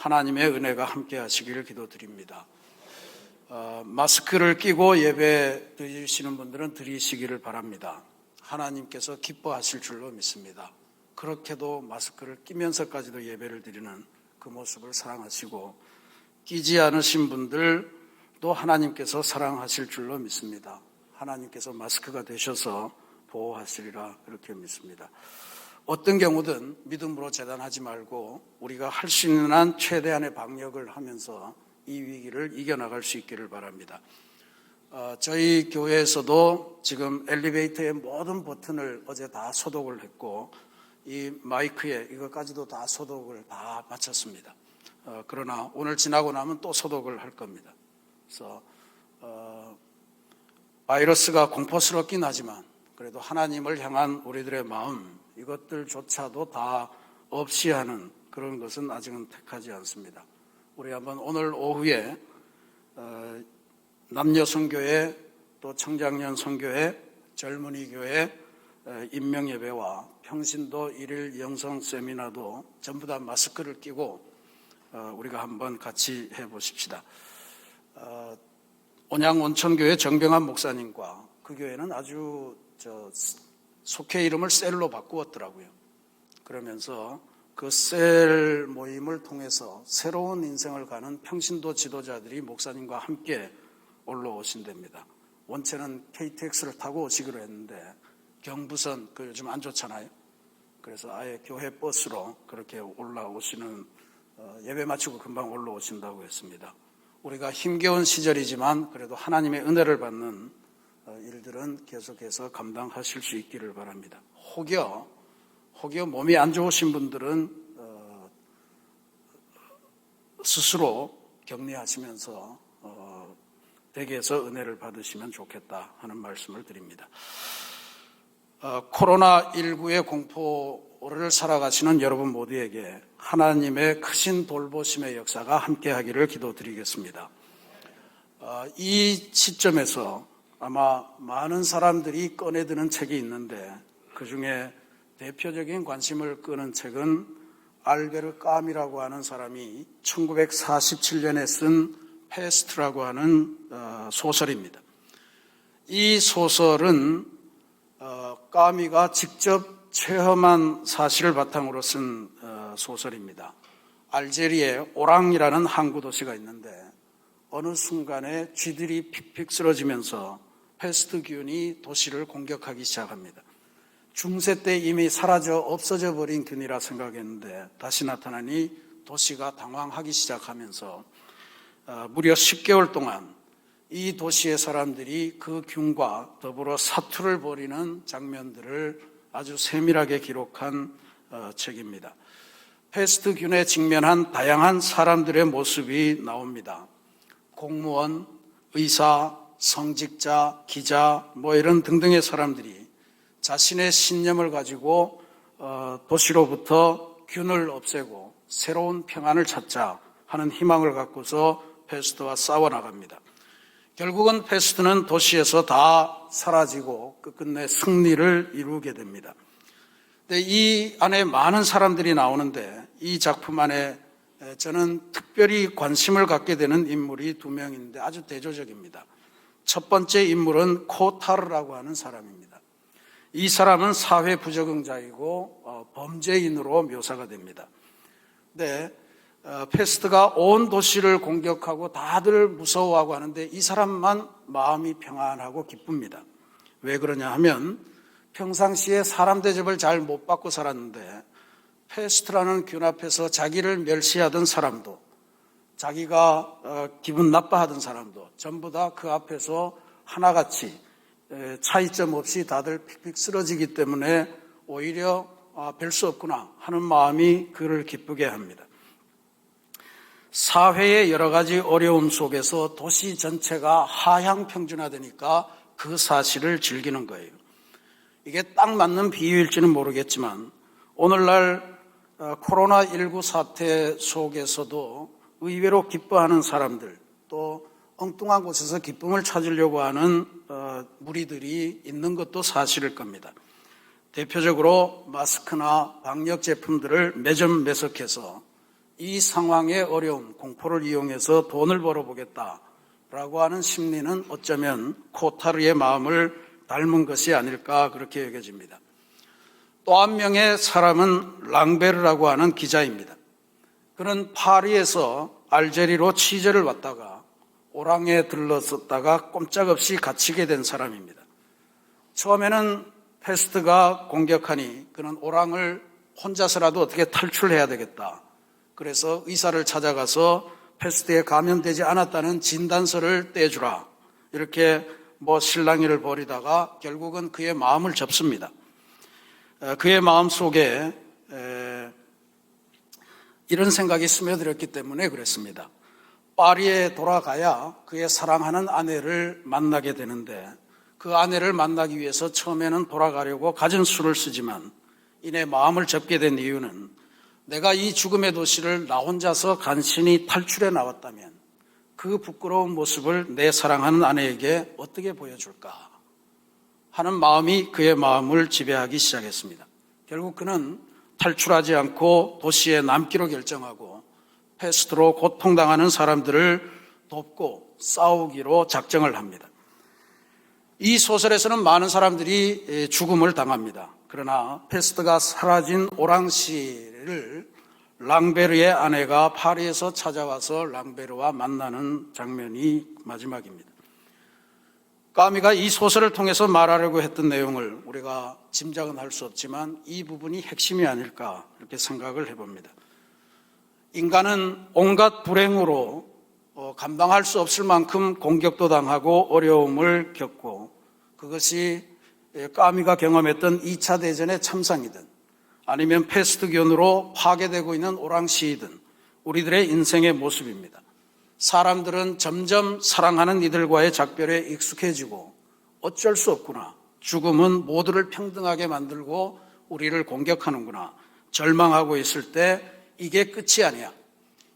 하나님의 은혜가 함께 하시기를 기도드립니다. 마스크를 끼고 예배 드리시는 분들은 드리시기를 바랍니다. 하나님께서 기뻐하실 줄로 믿습니다. 그렇게도 마스크를 끼면서까지도 예배를 드리는 그 모습을 사랑하시고, 끼지 않으신 분들도 하나님께서 사랑하실 줄로 믿습니다. 하나님께서 마스크가 되셔서 보호하시리라 그렇게 믿습니다. 어떤 경우든 믿음으로 재단하지 말고 우리가 할 수 있는 한 최대한의 방역을 하면서 이 위기를 이겨나갈 수 있기를 바랍니다. 저희 교회에서도 지금 엘리베이터의 모든 버튼을 어제 다 소독을 했고, 이 마이크에 이것까지도 다 소독을 다 마쳤습니다. 그러나 오늘 지나고 나면 또 소독을 할 겁니다. 그래서 바이러스가 공포스럽긴 하지만 그래도 하나님을 향한 우리들의 마음, 이것들조차도 다 없이 하는 그런 것은 아직은 택하지 않습니다. 우리 한번 오늘 오후에 남녀 선교회, 또 청장년 선교회, 젊은이 교회 임명예배와 평신도 1일 영성 세미나도 전부 다 마스크를 끼고 우리가 한번 같이 해보십시다. 온양온천교회 정병환 목사님과 그 교회는 아주 속회 이름을 셀로 바꾸었더라고요. 그러면서 그 셀 모임을 통해서 새로운 인생을 가는 평신도 지도자들이 목사님과 함께 올라오신답니다. 원체는 KTX를 타고 오시기로 했는데 경부선 그 요즘 안 좋잖아요. 그래서 아예 교회 버스로 그렇게 올라오시는, 예배 마치고 금방 올라오신다고 했습니다. 우리가 힘겨운 시절이지만 그래도 하나님의 은혜를 받는 일들은 계속해서 감당하실 수 있기를 바랍니다. 혹여 몸이 안 좋으신 분들은 스스로 격리하시면서 댁에서 은혜를 받으시면 좋겠다 하는 말씀을 드립니다. 코로나19의 공포를 살아가시는 여러분 모두에게 하나님의 크신 돌보심의 역사가 함께하기를 기도드리겠습니다. 이 시점에서 아마 많은 사람들이 꺼내드는 책이 있는데 그중에 대표적인 관심을 끄는 책은 알베르 까미라고 하는 사람이 1947년에 쓴 페스트라고 하는 소설입니다. 이 소설은 까미가 직접 체험한 사실을 바탕으로 쓴 소설입니다. 알제리에 오랑이라는 항구 도시가 있는데 어느 순간에 쥐들이 픽픽 쓰러지면서 페스트균이 도시를 공격하기 시작합니다. 중세 때 이미 사라져 없어져 버린 균이라 생각했는데 다시 나타나니 도시가 당황하기 시작하면서 무려 10개월 동안 이 도시의 사람들이 그 균과 더불어 사투를 벌이는 장면들을 아주 세밀하게 기록한 책입니다. 페스트균에 직면한 다양한 사람들의 모습이 나옵니다. 공무원, 의사, 성직자, 기자, 이런 등등의 사람들이 자신의 신념을 가지고 도시로부터 균을 없애고 새로운 평안을 찾자 하는 희망을 갖고서 페스트와 싸워나갑니다. 결국은 페스트는 도시에서 다 사라지고 끝끝내 승리를 이루게 됩니다. 근데 이 안에 많은 사람들이 나오는데 이 작품 안에 저는 특별히 관심을 갖게 되는 인물이 두 명인데 아주 대조적입니다. 첫 번째 인물은 코타르라고 하는 사람입니다. 이 사람은 사회 부적응자이고 범죄인으로 묘사가 됩니다. 근데 페스트가 온 도시를 공격하고 다들 무서워하고 하는데 이 사람만 마음이 평안하고 기쁩니다. 왜 그러냐 하면 평상시에 사람 대접을 잘 못 받고 살았는데 페스트라는 균 앞에서 자기를 멸시하던 사람도, 자기가 기분 나빠하던 사람도 전부 다 그 앞에서 하나같이 차이점 없이 다들 픽픽 쓰러지기 때문에 오히려 별 수 없구나 하는 마음이 그를 기쁘게 합니다. 사회의 여러 가지 어려움 속에서 도시 전체가 하향 평준화되니까 그 사실을 즐기는 거예요. 이게 딱 맞는 비유일지는 모르겠지만 오늘날 코로나19 사태 속에서도 의외로 기뻐하는 사람들, 또 엉뚱한 곳에서 기쁨을 찾으려고 하는 무리들이 있는 것도 사실일 겁니다. 대표적으로 마스크나 방역 제품들을 매점 매석해서 이 상황의 어려움, 공포를 이용해서 돈을 벌어보겠다라고 하는 심리는 어쩌면 코타르의 마음을 닮은 것이 아닐까 그렇게 여겨집니다. 또 한 명의 사람은 랑베르라고 하는 기자입니다. 그는 파리에서 알제리로 취재를 왔다가 오랑에 들렀었다가 꼼짝없이 갇히게 된 사람입니다. 처음에는 페스트가 공격하니 그는 오랑을 혼자서라도 어떻게 탈출해야 되겠다. 그래서 의사를 찾아가서 페스트에 감염되지 않았다는 진단서를 떼주라. 이렇게 실랑이를 벌이다가 결국은 그의 마음을 접습니다. 그의 마음 속에 이런 생각이 스며들었기 때문에 그랬습니다. 파리에 돌아가야 그의 사랑하는 아내를 만나게 되는데 그 아내를 만나기 위해서 처음에는 돌아가려고 갖은 수를 쓰지만 이내 마음을 접게 된 이유는 내가 이 죽음의 도시를 나 혼자서 간신히 탈출해 나왔다면 그 부끄러운 모습을 내 사랑하는 아내에게 어떻게 보여줄까 하는 마음이 그의 마음을 지배하기 시작했습니다. 결국 그는 탈출하지 않고 도시에 남기로 결정하고 페스트로 고통당하는 사람들을 돕고 싸우기로 작정을 합니다. 이 소설에서는 많은 사람들이 죽음을 당합니다. 그러나 페스트가 사라진 오랑시를 랑베르의 아내가 파리에서 찾아와서 랑베르와 만나는 장면이 마지막입니다. 까미가 이 소설을 통해서 말하려고 했던 내용을 우리가 짐작은 할 수 없지만 이 부분이 핵심이 아닐까 이렇게 생각을 해봅니다. 인간은 온갖 불행으로 감당할 수 없을 만큼 공격도 당하고 어려움을 겪고 그것이 까미가 경험했던 2차 대전의 참상이든 아니면 패스트균으로 파괴되고 있는 오랑시이든 우리들의 인생의 모습입니다. 사람들은 점점 사랑하는 이들과의 작별에 익숙해지고 어쩔 수 없구나. 죽음은 모두를 평등하게 만들고 우리를 공격하는구나. 절망하고 있을 때 이게 끝이 아니야.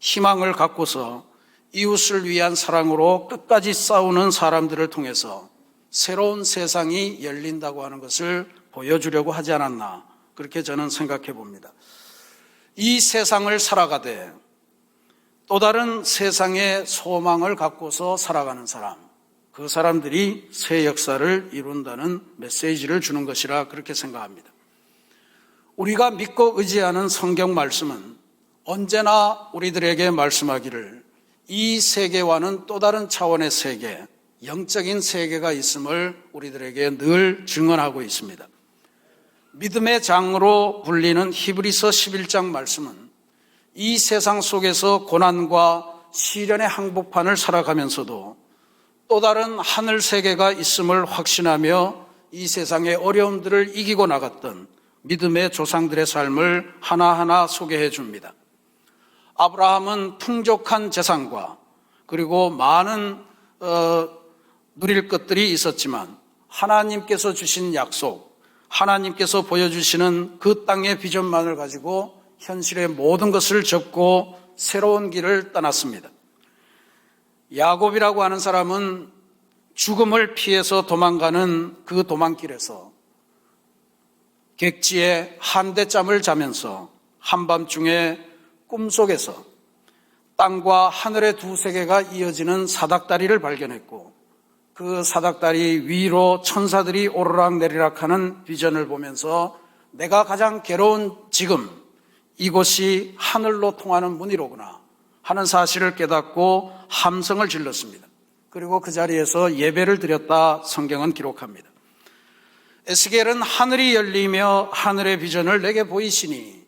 희망을 갖고서 이웃을 위한 사랑으로 끝까지 싸우는 사람들을 통해서 새로운 세상이 열린다고 하는 것을 보여주려고 하지 않았나. 그렇게 저는 생각해 봅니다. 이 세상을 살아가되 또 다른 세상의 소망을 갖고서 살아가는 사람, 그 사람들이 새 역사를 이룬다는 메시지를 주는 것이라 그렇게 생각합니다. 우리가 믿고 의지하는 성경 말씀은 언제나 우리들에게 말씀하기를 이 세계와는 또 다른 차원의 세계, 영적인 세계가 있음을 우리들에게 늘 증언하고 있습니다. 믿음의 장으로 불리는 히브리서 11장 말씀은 이 세상 속에서 고난과 시련의 항복판을 살아가면서도 또 다른 하늘 세계가 있음을 확신하며 이 세상의 어려움들을 이기고 나갔던 믿음의 조상들의 삶을 하나하나 소개해 줍니다. 아브라함은 풍족한 재산과 그리고 많은 누릴 것들이 있었지만 하나님께서 주신 약속, 하나님께서 보여주시는 그 땅의 비전만을 가지고 현실의 모든 것을 접고 새로운 길을 떠났습니다. 야곱이라고 하는 사람은 죽음을 피해서 도망가는 그 도망길에서 객지에 한대잠을 자면서 한밤중에 꿈속에서 땅과 하늘의 두 세계가 이어지는 사닥다리를 발견했고 그 사닥다리 위로 천사들이 오르락 내리락 하는 비전을 보면서 내가 가장 괴로운 지금 이곳이 하늘로 통하는 문이로구나 하는 사실을 깨닫고 함성을 질렀습니다. 그리고 그 자리에서 예배를 드렸다 성경은 기록합니다. 에스겔은 하늘이 열리며 하늘의 비전을 내게 보이시니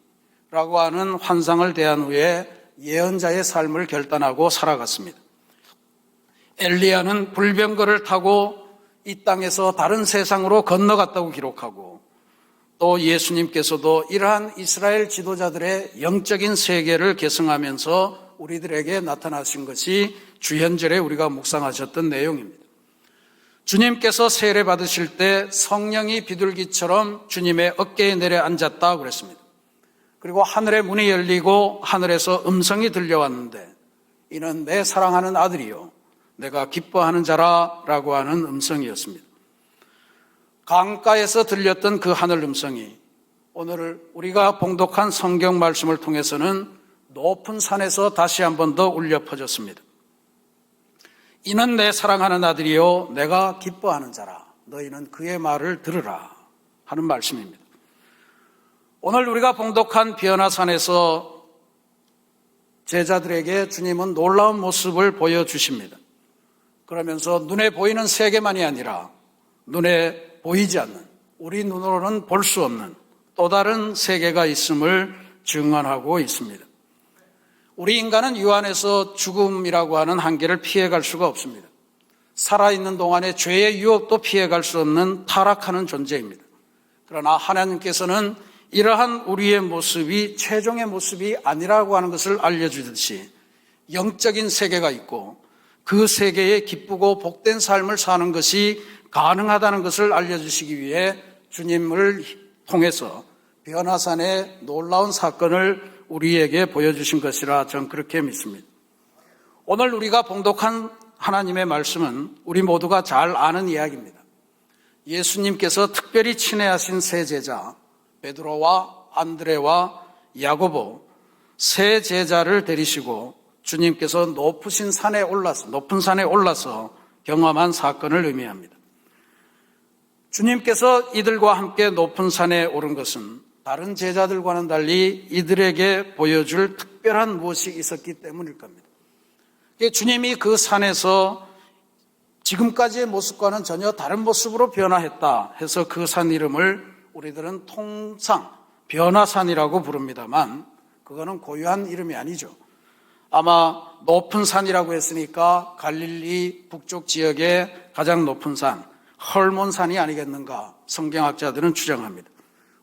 라고 하는 환상을 대한 후에 예언자의 삶을 결단하고 살아갔습니다. 엘리야는 불병거를 타고 이 땅에서 다른 세상으로 건너갔다고 기록하고 또 예수님께서도 이러한 이스라엘 지도자들의 영적인 세계를 계승하면서 우리들에게 나타나신 것이 주현절에 우리가 묵상하셨던 내용입니다. 주님께서 세례 받으실 때 성령이 비둘기처럼 주님의 어깨에 내려앉았다 그랬습니다. 그리고 하늘의 문이 열리고 하늘에서 음성이 들려왔는데 이는 내 사랑하는 아들이요 내가 기뻐하는 자라라고 하는 음성이었습니다. 강가에서 들렸던 그 하늘 음성이 오늘 우리가 봉독한 성경 말씀을 통해서는 높은 산에서 다시 한 번 더 울려 퍼졌습니다. 이는 내 사랑하는 아들이요 내가 기뻐하는 자라. 너희는 그의 말을 들으라 하는 말씀입니다. 오늘 우리가 봉독한 변화산에서 제자들에게 주님은 놀라운 모습을 보여주십니다. 그러면서 눈에 보이는 세계만이 아니라 눈에 보이지 않는, 우리 눈으로는 볼 수 없는 또 다른 세계가 있음을 증언하고 있습니다. 우리 인간은 유 안에서 죽음이라고 하는 한계를 피해갈 수가 없습니다. 살아있는 동안에 죄의 유혹도 피해갈 수 없는 타락하는 존재입니다. 그러나 하나님께서는 이러한 우리의 모습이 최종의 모습이 아니라고 하는 것을 알려주듯이 영적인 세계가 있고 그 세계에 기쁘고 복된 삶을 사는 것이 가능하다는 것을 알려주시기 위해 주님을 통해서 변화산의 놀라운 사건을 우리에게 보여주신 것이라 저는 그렇게 믿습니다. 오늘 우리가 봉독한 하나님의 말씀은 우리 모두가 잘 아는 이야기입니다. 예수님께서 특별히 친애하신 세 제자 베드로와 안드레와 야고보 세 제자를 데리시고 주님께서 높은 산에 올라서 경험한 사건을 의미합니다. 주님께서 이들과 함께 높은 산에 오른 것은 다른 제자들과는 달리 이들에게 보여줄 특별한 무엇이 있었기 때문일 겁니다. 주님이 그 산에서 지금까지의 모습과는 전혀 다른 모습으로 변화했다 해서 그 산 이름을 우리들은 통상 변화산이라고 부릅니다만 그거는 고유한 이름이 아니죠. 아마 높은 산이라고 했으니까 갈릴리 북쪽 지역의 가장 높은 산, 헐몬산이 아니겠는가 성경학자들은 추정합니다.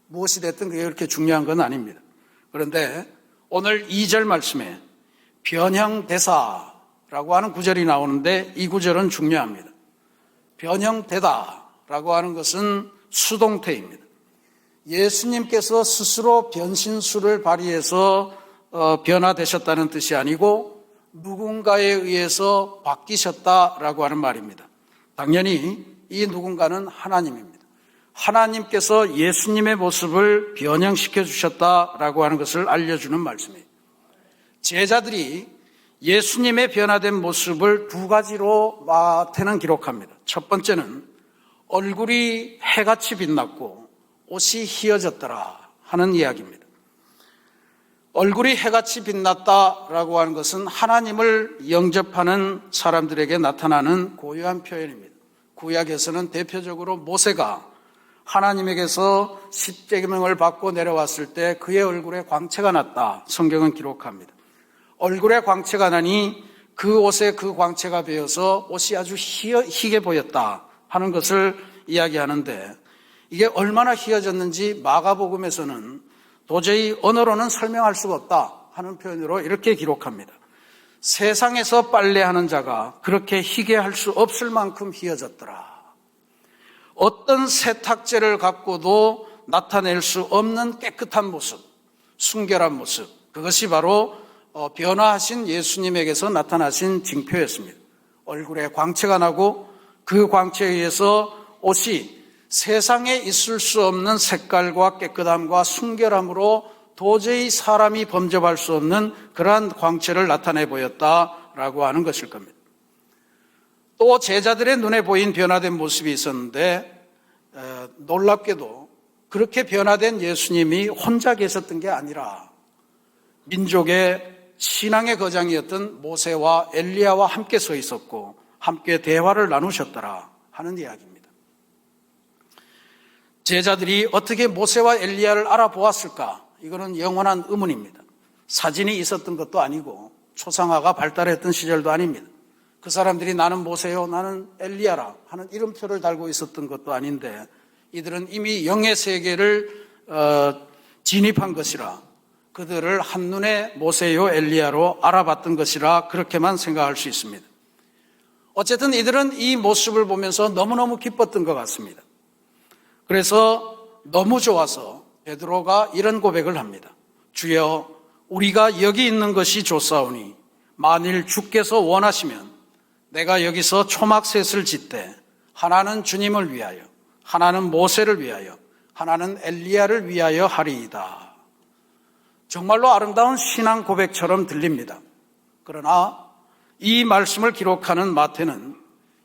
무엇이 됐든 그게 그렇게 중요한 건 아닙니다. 그런데 오늘 2절 말씀에 변형되사라고 하는 구절이 나오는데 이 구절은 중요합니다. 변형되다라고 하는 것은 수동태입니다. 예수님께서 스스로 변신술을 발휘해서 변화되셨다는 뜻이 아니고 누군가에 의해서 바뀌셨다라고 하는 말입니다. 당연히 이 누군가는 하나님입니다. 하나님께서 예수님의 모습을 변형시켜 주셨다라고 하는 것을 알려주는 말씀이에요. 제자들이 예수님의 변화된 모습을 두 가지로 마태는 기록합니다. 첫 번째는 얼굴이 해같이 빛났고 옷이 희어졌더라 하는 이야기입니다. 얼굴이 해같이 빛났다라고 하는 것은 하나님을 영접하는 사람들에게 나타나는 고유한 표현입니다. 구약에서는 대표적으로 모세가 하나님에게서 십계명을 받고 내려왔을 때 그의 얼굴에 광채가 났다. 성경은 기록합니다. 얼굴에 광채가 나니 그 옷에 그 광채가 배어서 옷이 아주 희게 보였다 하는 것을 이야기하는데 이게 얼마나 희어졌는지 마가복음에서는 도저히 언어로는 설명할 수가 없다 하는 표현으로 이렇게 기록합니다. 세상에서 빨래하는 자가 그렇게 희게 할 수 없을 만큼 희어졌더라. 어떤 세탁제를 갖고도 나타낼 수 없는 깨끗한 모습, 순결한 모습, 그것이 바로 변화하신 예수님에게서 나타나신 징표였습니다. 얼굴에 광채가 나고 그 광채에 의해서 옷이 세상에 있을 수 없는 색깔과 깨끗함과 순결함으로 도저히 사람이 범접할 수 없는 그러한 광채를 나타내 보였다라고 하는 것일 겁니다. 또 제자들의 눈에 보인 변화된 모습이 있었는데 놀랍게도 그렇게 변화된 예수님이 혼자 계셨던 게 아니라 민족의 신앙의 거장이었던 모세와 엘리야와 함께 서 있었고 함께 대화를 나누셨더라 하는 이야기입니다. 제자들이 어떻게 모세와 엘리야를 알아보았을까? 이거는 영원한 의문입니다. 사진이 있었던 것도 아니고 초상화가 발달했던 시절도 아닙니다. 그 사람들이 나는 모세요, 나는 엘리야라 하는 이름표를 달고 있었던 것도 아닌데 이들은 이미 영의 세계를 진입한 것이라 그들을 한눈에 모세요, 엘리야로 알아봤던 것이라 그렇게만 생각할 수 있습니다. 어쨌든 이들은 이 모습을 보면서 너무너무 기뻤던 것 같습니다. 그래서 너무 좋아서 베드로가 이런 고백을 합니다. 주여, 우리가 여기 있는 것이 좋사오니 만일 주께서 원하시면 내가 여기서 초막셋을 짓되 하나는 주님을 위하여, 하나는 모세를 위하여, 하나는 엘리야를 위하여 하리이다. 정말로 아름다운 신앙 고백처럼 들립니다. 그러나 이 말씀을 기록하는 마태는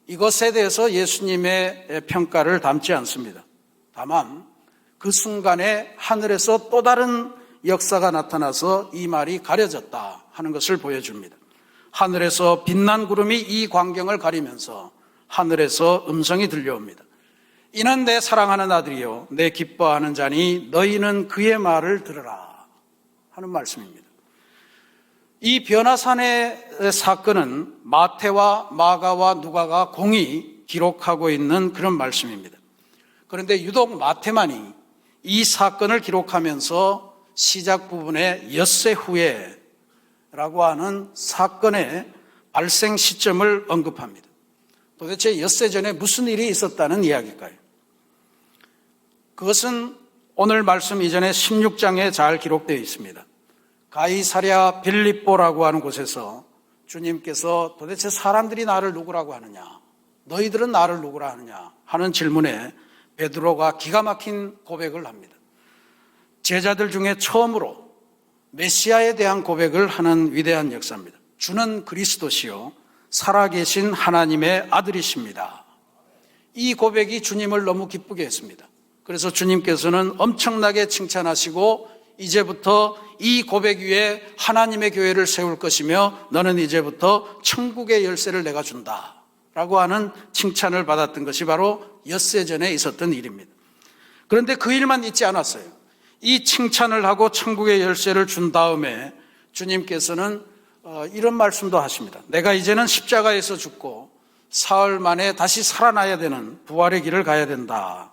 이것에 대해서 예수님의 평가를 담지 않습니다. 다만 그 순간에 하늘에서 또 다른 역사가 나타나서 이 말이 가려졌다 하는 것을 보여줍니다. 하늘에서 빛난 구름이 이 광경을 가리면서 하늘에서 음성이 들려옵니다. 이는 내 사랑하는 아들이요 내 기뻐하는 자니 너희는 그의 말을 들으라 하는 말씀입니다. 이 변화산의 사건은 마태와 마가와 누가가 공히 기록하고 있는 그런 말씀입니다. 그런데 유독 마태만이 이 사건을 기록하면서 시작 부분에 엿새 후에라고 하는 사건의 발생 시점을 언급합니다. 도대체 엿새 전에 무슨 일이 있었다는 이야기일까요? 그것은 오늘 말씀 이전에 16장에 잘 기록되어 있습니다. 가이사랴 빌립보라고 하는 곳에서 주님께서 도대체 사람들이 나를 누구라고 하느냐, 너희들은 나를 누구라 하느냐 하는 질문에 베드로가 기가 막힌 고백을 합니다. 제자들 중에 처음으로 메시아에 대한 고백을 하는 위대한 역사입니다. 주는 그리스도시요 살아계신 하나님의 아들이십니다. 이 고백이 주님을 너무 기쁘게 했습니다. 그래서 주님께서는 엄청나게 칭찬하시고 이제부터 이 고백 위에 하나님의 교회를 세울 것이며 너는 이제부터 천국의 열쇠를 내가 준다 라고 하는 칭찬을 받았던 것이 바로 엿새 전에 있었던 일입니다. 그런데 그 일만 있지 않았어요. 이 칭찬을 하고 천국의 열쇠를 준 다음에 주님께서는 이런 말씀도 하십니다. 내가 이제는 십자가에서 죽고 사흘 만에 다시 살아나야 되는 부활의 길을 가야 된다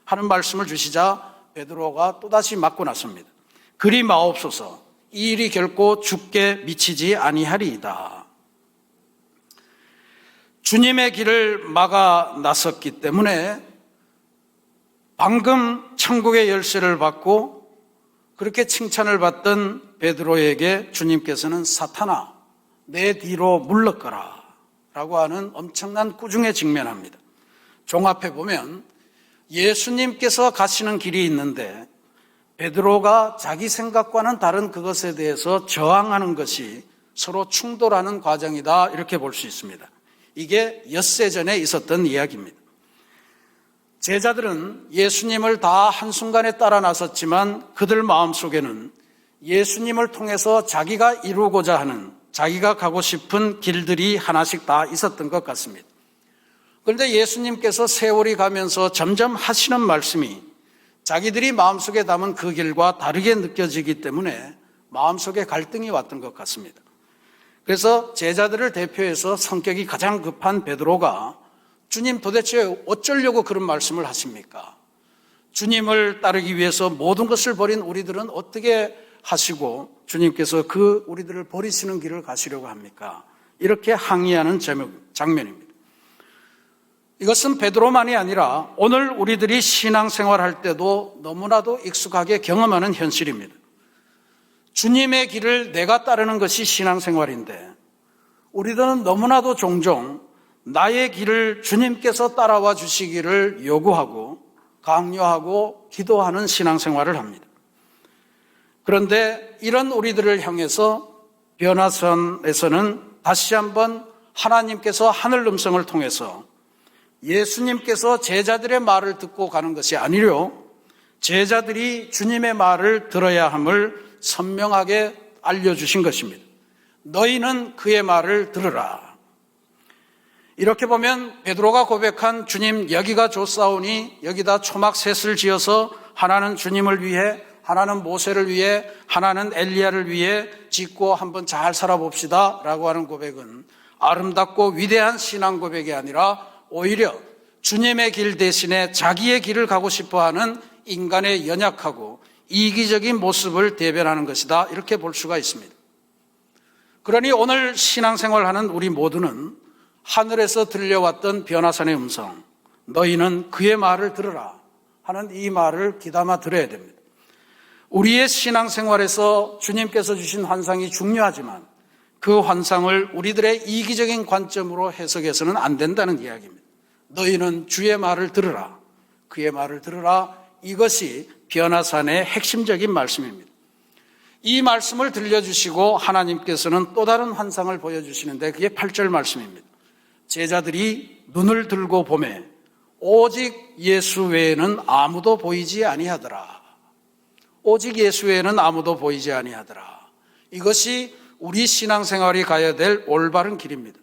하는 말씀을 주시자 베드로가 또다시 맞고 났습니다. 그리 마옵소서 이 일이 결코 죽게 미치지 아니하리이다. 주님의 길을 막아 나섰기 때문에 방금 천국의 열쇠를 받고 그렇게 칭찬을 받던 베드로에게 주님께서는 사탄아 내 뒤로 물러가라 라고 하는 엄청난 꾸중에 직면합니다. 종합해 보면 예수님께서 가시는 길이 있는데 베드로가 자기 생각과는 다른 그것에 대해서 저항하는 것이 서로 충돌하는 과정이다 이렇게 볼 수 있습니다. 이게 엿새 전에 있었던 이야기입니다. 제자들은 예수님을 다 한순간에 따라 나섰지만 그들 마음속에는 예수님을 통해서 자기가 이루고자 하는 자기가 가고 싶은 길들이 하나씩 다 있었던 것 같습니다. 그런데 예수님께서 세월이 가면서 점점 하시는 말씀이 자기들이 마음속에 담은 그 길과 다르게 느껴지기 때문에 마음속에 갈등이 왔던 것 같습니다. 그래서 제자들을 대표해서 성격이 가장 급한 베드로가 주님 도대체 어쩌려고 그런 말씀을 하십니까? 주님을 따르기 위해서 모든 것을 버린 우리들은 어떻게 하시고 주님께서 그 우리들을 버리시는 길을 가시려고 합니까? 이렇게 항의하는 장면입니다. 이것은 베드로만이 아니라 오늘 우리들이 신앙생활할 때도 너무나도 익숙하게 경험하는 현실입니다. 주님의 길을 내가 따르는 것이 신앙생활인데 우리들은 너무나도 종종 나의 길을 주님께서 따라와 주시기를 요구하고 강요하고 기도하는 신앙생활을 합니다. 그런데 이런 우리들을 향해서 변화선에서는 다시 한번 하나님께서 하늘 음성을 통해서 예수님께서 제자들의 말을 듣고 가는 것이 아니려 제자들이 주님의 말을 들어야 함을 선명하게 알려주신 것입니다. 너희는 그의 말을 들으라. 이렇게 보면 베드로가 고백한 주님 여기가 좋사오니 여기다 초막셋을 지어서 하나는 주님을 위해 하나는 모세를 위해 하나는 엘리야를 위해 짓고 한번 잘 살아봅시다 라고 하는 고백은 아름답고 위대한 신앙 고백이 아니라 오히려 주님의 길 대신에 자기의 길을 가고 싶어하는 인간의 연약하고 이기적인 모습을 대변하는 것이다 이렇게 볼 수가 있습니다. 그러니 오늘 신앙생활하는 우리 모두는 하늘에서 들려왔던 변화산의 음성 너희는 그의 말을 들으라 하는 이 말을 귀담아 들어야 됩니다. 우리의 신앙생활에서 주님께서 주신 환상이 중요하지만 그 환상을 우리들의 이기적인 관점으로 해석해서는 안 된다는 이야기입니다. 너희는 주의 말을 들으라, 그의 말을 들으라. 이것이 변화산의 핵심적인 말씀입니다. 이 말씀을 들려주시고 하나님께서는 또 다른 환상을 보여주시는데 그게 8절 말씀입니다. 제자들이 눈을 들고 보매 오직 예수 외에는 아무도 보이지 아니하더라. 오직 예수 외에는 아무도 보이지 아니하더라. 이것이 우리 신앙생활이 가야 될 올바른 길입니다.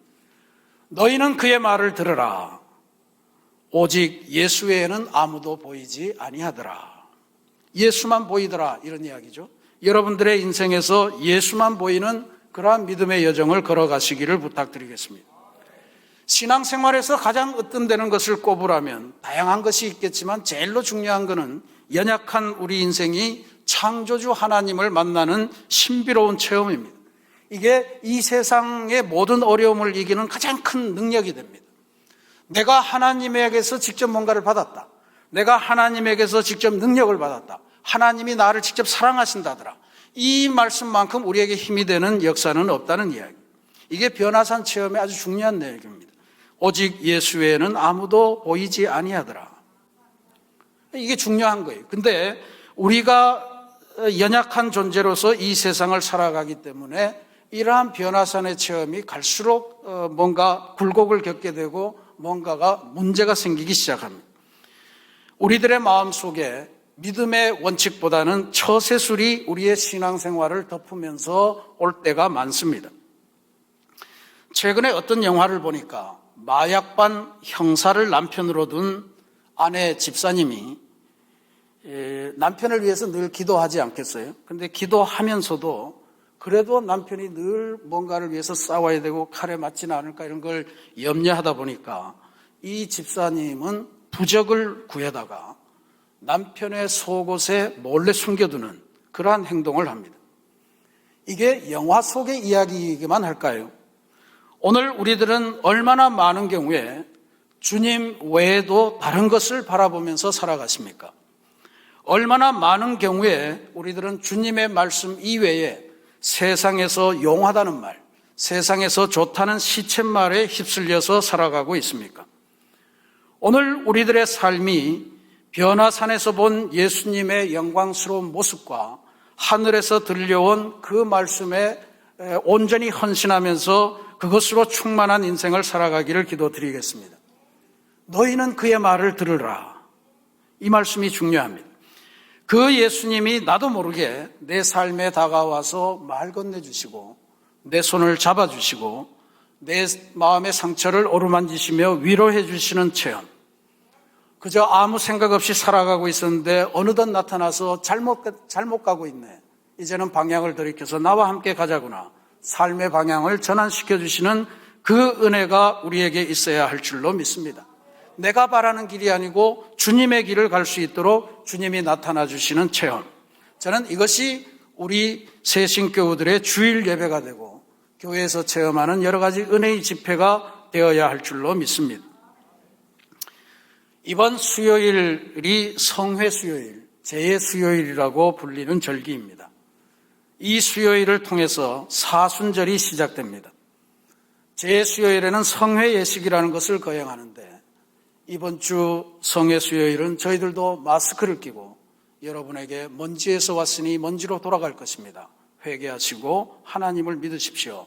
너희는 그의 말을 들으라. 오직 예수 외에는 아무도 보이지 아니하더라. 예수만 보이더라, 이런 이야기죠. 여러분들의 인생에서 예수만 보이는 그러한 믿음의 여정을 걸어가시기를 부탁드리겠습니다. 신앙생활에서 가장 으뜸되는 것을 꼽으라면 다양한 것이 있겠지만 제일로 중요한 것은 연약한 우리 인생이 창조주 하나님을 만나는 신비로운 체험입니다. 이게 이 세상의 모든 어려움을 이기는 가장 큰 능력이 됩니다. 내가 하나님에게서 직접 뭔가를 받았다. 내가 하나님에게서 직접 능력을 받았다. 하나님이 나를 직접 사랑하신다더라. 이 말씀만큼 우리에게 힘이 되는 역사는 없다는 이야기. 이게 변화산 체험의 아주 중요한 내용입니다. 오직 예수 외에는 아무도 보이지 아니하더라. 이게 중요한 거예요. 근데 우리가 연약한 존재로서 이 세상을 살아가기 때문에 이러한 변화산의 체험이 갈수록 뭔가 굴곡을 겪게 되고 뭔가가 문제가 생기기 시작합니다. 우리들의 마음속에 믿음의 원칙보다는 처세술이 우리의 신앙생활을 덮으면서 올 때가 많습니다. 최근에 어떤 영화를 보니까 마약반 형사를 남편으로 둔 아내 집사님이 남편을 위해서 늘 기도하지 않겠어요? 근데 기도하면서도 그래도 남편이 늘 뭔가를 위해서 싸워야 되고 칼에 맞지는 않을까 이런 걸 염려하다 보니까 이 집사님은 부적을 구해다가 남편의 속옷에 몰래 숨겨두는 그러한 행동을 합니다. 이게 영화 속의 이야기이기만 할까요? 오늘 우리들은 얼마나 많은 경우에 주님 외에도 다른 것을 바라보면서 살아가십니까? 얼마나 많은 경우에 우리들은 주님의 말씀 이외에 세상에서 용하다는 말, 세상에서 좋다는 시쳇말에 휩쓸려서 살아가고 있습니까? 오늘 우리들의 삶이 변화산에서 본 예수님의 영광스러운 모습과 하늘에서 들려온 그 말씀에 온전히 헌신하면서 그것으로 충만한 인생을 살아가기를 기도드리겠습니다. 너희는 그의 말을 들으라. 이 말씀이 중요합니다. 그 예수님이 나도 모르게 내 삶에 다가와서 말 건네주시고 내 손을 잡아주시고 내 마음의 상처를 어루만지시며 위로해 주시는 체험. 그저 아무 생각 없이 살아가고 있었는데 어느덧 나타나서 잘못 가고 있네. 이제는 방향을 돌이켜서 나와 함께 가자구나. 삶의 방향을 전환시켜 주시는 그 은혜가 우리에게 있어야 할 줄로 믿습니다. 내가 바라는 길이 아니고 주님의 길을 갈 수 있도록 주님이 나타나 주시는 체험. 저는 이것이 우리 새신교우들의 주일 예배가 되고 교회에서 체험하는 여러 가지 은혜의 집회가 되어야 할 줄로 믿습니다. 이번 수요일이 성회수요일, 제예수요일이라고 불리는 절기입니다. 이 수요일을 통해서 사순절이 시작됩니다. 제예수요일에는 성회 예식이라는 것을 거행하는데 이번 주 성회수요일은 저희들도 마스크를 끼고 여러분에게 먼지에서 왔으니 먼지로 돌아갈 것입니다. 회개하시고 하나님을 믿으십시오.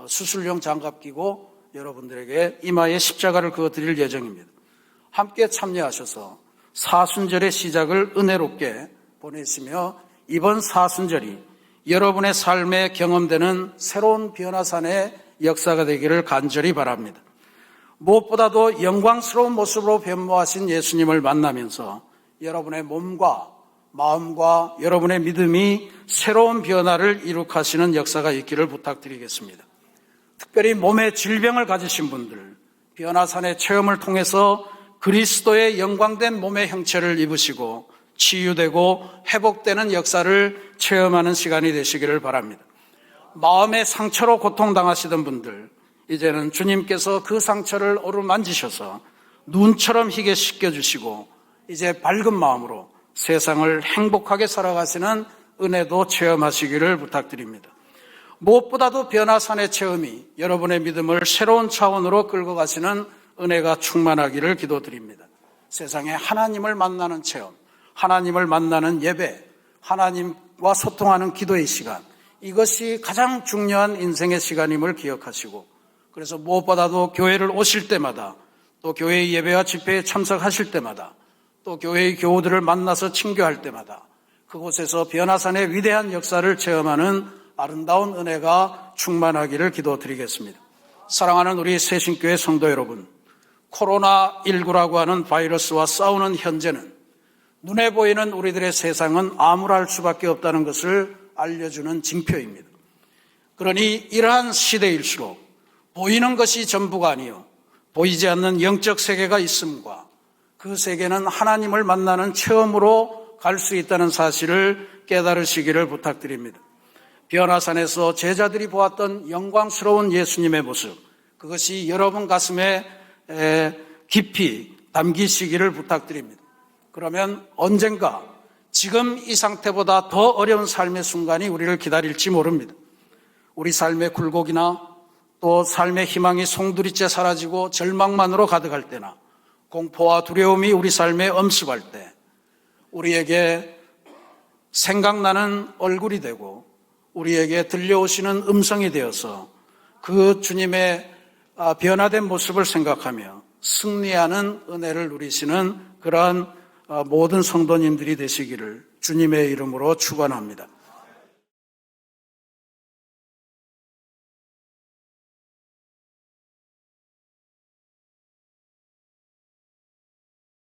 수술용 장갑 끼고 여러분들에게 이마에 십자가를 그어드릴 예정입니다. 함께 참여하셔서 사순절의 시작을 은혜롭게 보내시며 이번 사순절이 여러분의 삶에 경험되는 새로운 변화산의 역사가 되기를 간절히 바랍니다. 무엇보다도 영광스러운 모습으로 변모하신 예수님을 만나면서 여러분의 몸과 마음과 여러분의 믿음이 새로운 변화를 이룩하시는 역사가 있기를 부탁드리겠습니다. 특별히 몸에 질병을 가지신 분들, 변화산의 체험을 통해서 그리스도의 영광된 몸의 형체를 입으시고 치유되고 회복되는 역사를 체험하는 시간이 되시기를 바랍니다. 마음의 상처로 고통당하시던 분들, 이제는 주님께서 그 상처를 어루만지셔서 눈처럼 희게 씻겨주시고 이제 밝은 마음으로 세상을 행복하게 살아가시는 은혜도 체험하시기를 부탁드립니다. 무엇보다도 변화산의 체험이 여러분의 믿음을 새로운 차원으로 끌고 가시는 은혜가 충만하기를 기도드립니다. 세상에 하나님을 만나는 체험, 하나님을 만나는 예배, 하나님 하나님과 소통하는 기도의 시간, 이것이 가장 중요한 인생의 시간임을 기억하시고, 그래서 무엇보다도 교회를 오실 때마다, 또 교회의 예배와 집회에 참석하실 때마다, 또 교회의 교우들을 만나서 친교할 때마다 그곳에서 변화산의 위대한 역사를 체험하는 아름다운 은혜가 충만하기를 기도드리겠습니다. 사랑하는 우리 새신교회 성도 여러분, 코로나19라고 하는 바이러스와 싸우는 현재는 눈에 보이는 우리들의 세상은 암울할 수밖에 없다는 것을 알려주는 징표입니다. 그러니 이러한 시대일수록 보이는 것이 전부가 아니요 보이지 않는 영적 세계가 있음과 그 세계는 하나님을 만나는 체험으로 갈 수 있다는 사실을 깨달으시기를 부탁드립니다. 변화산에서 제자들이 보았던 영광스러운 예수님의 모습, 그것이 여러분 가슴에 깊이 담기시기를 부탁드립니다. 그러면 언젠가 지금 이 상태보다 더 어려운 삶의 순간이 우리를 기다릴지 모릅니다. 우리 삶의 굴곡이나 또 삶의 희망이 송두리째 사라지고 절망만으로 가득할 때나 공포와 두려움이 우리 삶에 엄습할 때 우리에게 생각나는 얼굴이 되고 우리에게 들려오시는 음성이 되어서 그 주님의 변화된 모습을 생각하며 승리하는 은혜를 누리시는 그러한 모든 성도님들이 되시기를 주님의 이름으로 축원합니다.